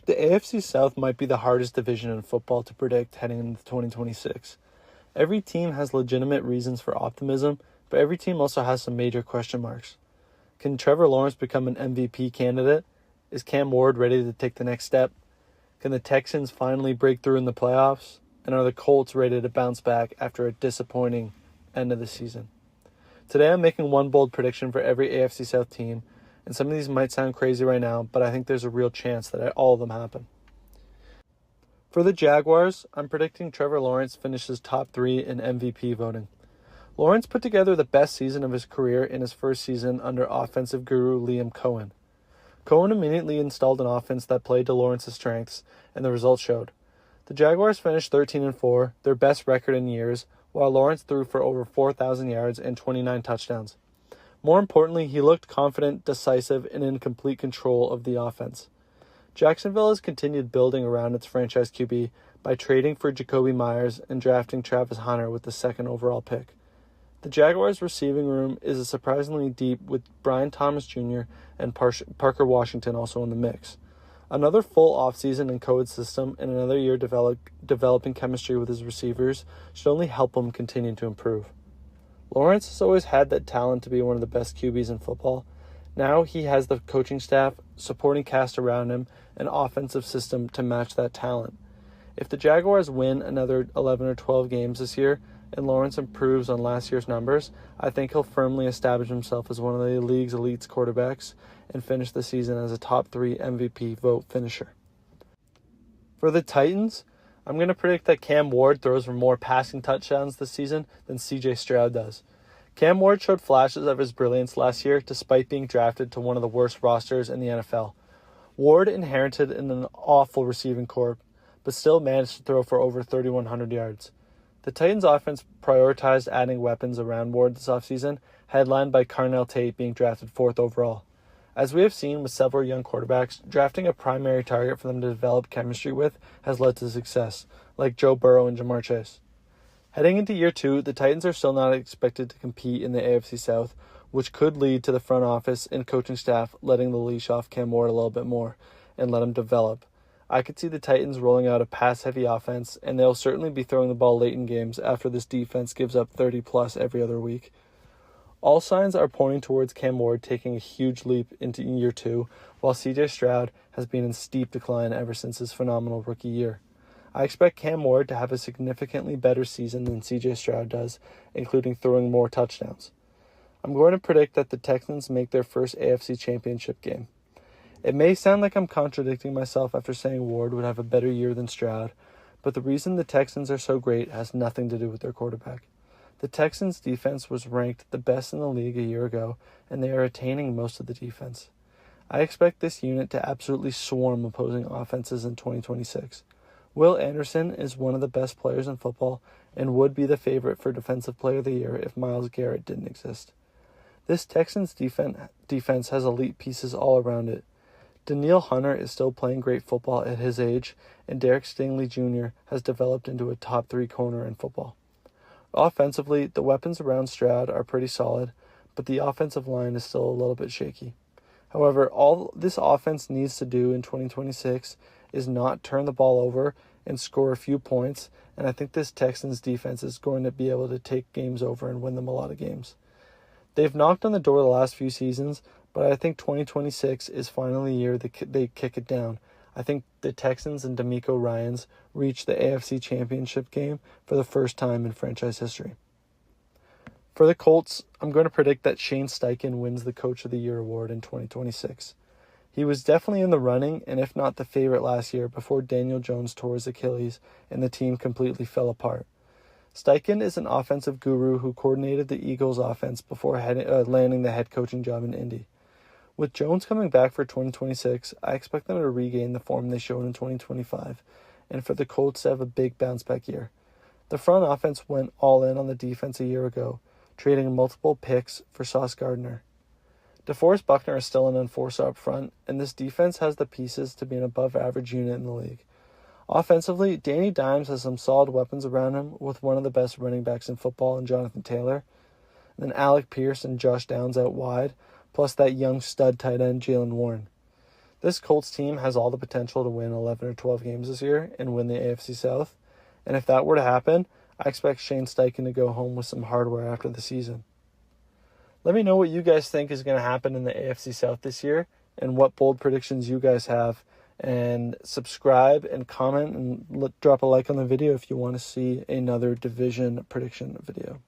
The AFC South might be the hardest division in football to predict heading into 2026. Every team has legitimate reasons for optimism, but every team also has some major question marks. Can Trevor Lawrence become an MVP candidate? Is Cam Ward ready to take the next step? Can the Texans finally break through in the playoffs? And are the Colts ready to bounce back after a disappointing end of the season? Today I'm making one bold prediction for every AFC South team, and some of these might sound crazy right now, but I think there's a real chance that all of them happen. For the Jaguars, I'm predicting Trevor Lawrence finishes top 3 in MVP voting. Lawrence put together the best season of his career in his first season under offensive guru Liam Cohen. Cohen immediately installed an offense that played to Lawrence's strengths, and the results showed. The Jaguars finished 13-4, their best record in years, while Lawrence threw for over 4,000 yards and 29 touchdowns. More importantly, he looked confident, decisive, and in complete control of the offense. Jacksonville has continued building around its franchise QB by trading for Jacoby Myers and drafting Travis Hunter with the second overall pick. The Jaguars' receiving room is surprisingly deep, with Brian Thomas Jr. and Parker Washington also in the mix. Another full offseason in Cohen's system and another year developing chemistry with his receivers should only help him continue to improve. Lawrence has always had that talent to be one of the best QBs in football. Now he has the coaching staff, supporting cast around him, and offensive system to match that talent. If the Jaguars win another 11 or 12 games this year, and Lawrence improves on last year's numbers, I think he'll firmly establish himself as one of the league's elite quarterbacks and finish the season as a top 3 MVP vote finisher. For the Titans, I'm going to predict that Cam Ward throws for more passing touchdowns this season than CJ Stroud does. Cam Ward showed flashes of his brilliance last year despite being drafted to one of the worst rosters in the NFL. Ward inherited an awful receiving corps, but still managed to throw for over 3,100 yards. The Titans' offense prioritized adding weapons around Ward this offseason, headlined by Carnell Tate being drafted 4th overall. As we have seen with several young quarterbacks, drafting a primary target for them to develop chemistry with has led to success, like Joe Burrow and Jamar Chase. Heading into year 2, the Titans are still not expected to compete in the AFC South, which could lead to the front office and coaching staff letting the leash off Cam Ward a little bit more and let him develop. I could see the Titans rolling out a pass-heavy offense, and they'll certainly be throwing the ball late in games after this defense gives up 30-plus every other week. All signs are pointing towards Cam Ward taking a huge leap into year 2, while CJ Stroud has been in steep decline ever since his phenomenal rookie year. I expect Cam Ward to have a significantly better season than CJ Stroud does, including throwing more touchdowns. I'm going to predict that the Texans make their first AFC Championship game. It may sound like I'm contradicting myself after saying Ward would have a better year than Stroud, but the reason the Texans are so great has nothing to do with their quarterback. The Texans' defense was ranked the best in the league a year ago, and they are attaining most of the defense. I expect this unit to absolutely swarm opposing offenses in 2026. Will Anderson is one of the best players in football and would be the favorite for Defensive Player of the Year if Myles Garrett didn't exist. This Texans defense has elite pieces all around it. Danielle Hunter is still playing great football at his age, and Derek Stingley Jr. has developed into a top 3 corner in football. Offensively, the weapons around Stroud are pretty solid, but the offensive line is still a little bit shaky. However, all this offense needs to do in 2026 is not turn the ball over and score a few points, and I think this Texans defense is going to be able to take games over and win them a lot of games. They've knocked on the door the last few seasons, but I think 2026 is finally the year they kick it down. I think the Texans and D'Amico Ryans reach the AFC Championship game for the first time in franchise history. For the Colts, I'm going to predict that Shane Steichen wins the Coach of the Year award in 2026. He was definitely in the running, and if not the favorite last year, before Daniel Jones tore his Achilles and the team completely fell apart. Steichen is an offensive guru who coordinated the Eagles' offense before landing the head coaching job in Indy. With Jones coming back for 2026, I expect them to regain the form they showed in 2025, and for the Colts to have a big bounce-back year. The front offense went all in on the defense a year ago, trading multiple picks for Sauce Gardner. DeForest Buckner is still an enforcer up front, and this defense has the pieces to be an above-average unit in the league. Offensively, Danny Dimes has some solid weapons around him with one of the best running backs in football in Jonathan Taylor. And then Alec Pierce and Josh Downs out wide, plus that young stud tight end Jalen Warren. This Colts team has all the potential to win 11 or 12 games this year and win the AFC South. And if that were to happen, I expect Shane Steichen to go home with some hardware after the season. Let me know what you guys think is going to happen in the AFC South this year and what bold predictions you guys have. And subscribe and comment and drop a like on the video if you want to see another division prediction video.